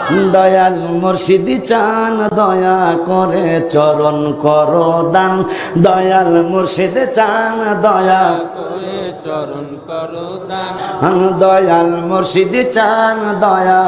দয়াল মুর্শিদ চান দয়া করে চরণ করো দান দয়াল মুর্শিদ চান দয়া করে চরণ করো দান দয়াল মুর্শিদ চান দয়া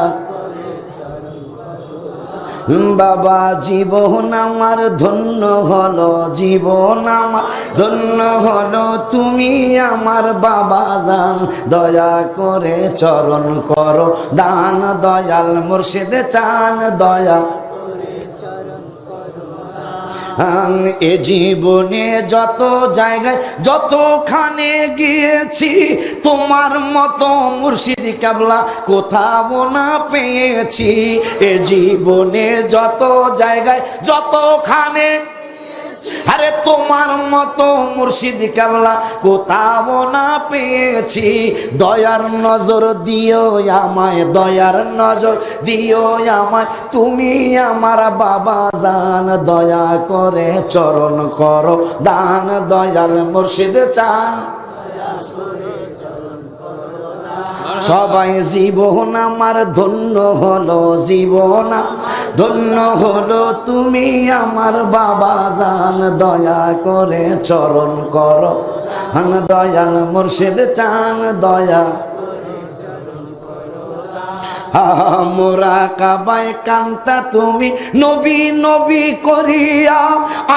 বাবা জীবন আমার ধন্য হলো জীবন আমার ধন্য হলো তুমি আমার বাবা জান দয়া করে চরণ করো দান দয়াল মুর্শিদ চান দয়া এ জীবনে যত জায়গায় যতখানে গিয়েছি তোমার মতো মুর্শিদ কেবলা কোথাও না পেয়েছি এ জীবনে যত জায়গায় যতখানে আরে তোমার মতো মুর্শিদ কেবলা কোথাও না পেয়েছি দয়ার নজর দিও আমায় দয়ার নজর দিও আমায় তুমি আমার বাবা জান দয়া করে চরণ করো দান দয়াল মুর্শিদ চান সবাই জীবন আমার ধন্য হলো জীবন ধন্য হলো তুমি আমার বাবা জান দয়া করে চরণ করো দয়াল মুর্শিদ চান দয়া মোরা কাবায় কান্তা তুমি নবী নবী করিয়া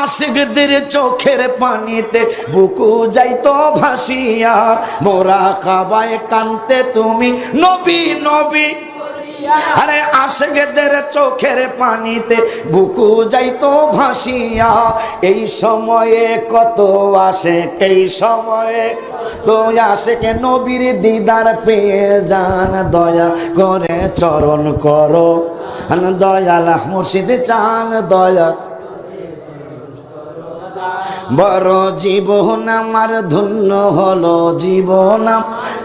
আশিকদের চোখের পানিতে বুকু যাইতো ভাসিয়া মোরা কাবায় কান্তে তুমি নবী নবী আরে আশিকদের চোখের পানিতে বুকু যাইতো ভাসিয়া এই সময়ে কত আসে এই সময়ে তো আশিকে নবীর দিদার পেয়ে যান দয়া করে চরণ করো দয়াল মুর্শিদ চান দয়া বড় জীবন আমার ধন্য হলো জীবন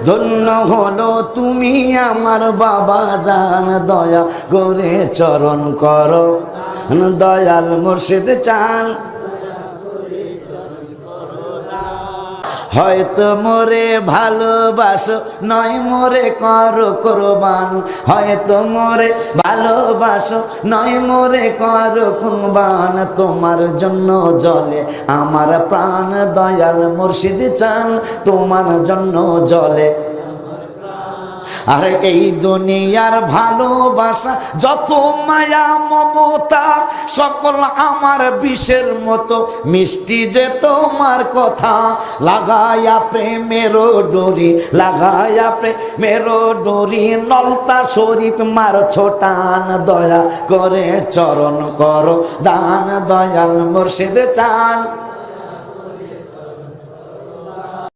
ধন্য হলো তুমি আমার বাবা জান দয়া করে চরণ করো দয়াল মুর্শিদ চান হয়তো মোরে ভালোবাসো নয় মোরে করো কুরবান হয়তো মোরে ভালোবাসো নয় মোরে করো কুরবান তোমার জন্য জ্বলে আমার প্রাণ দয়াল মুর্শিদ চান তোমার জন্য জ্বলে আর এই দুনিয়ার ভালোবাসা যত মায়া মমতা সকল আমার বিষের মতো মিষ্টি যে তোমার কথা লাগায়া প্রেমের ডোরি লাগায়া প্রেমের ডোরি নলতা শরীফ মার ছোটান দয়া করে চরণ করো দান দয়াল মুর্শিদ চান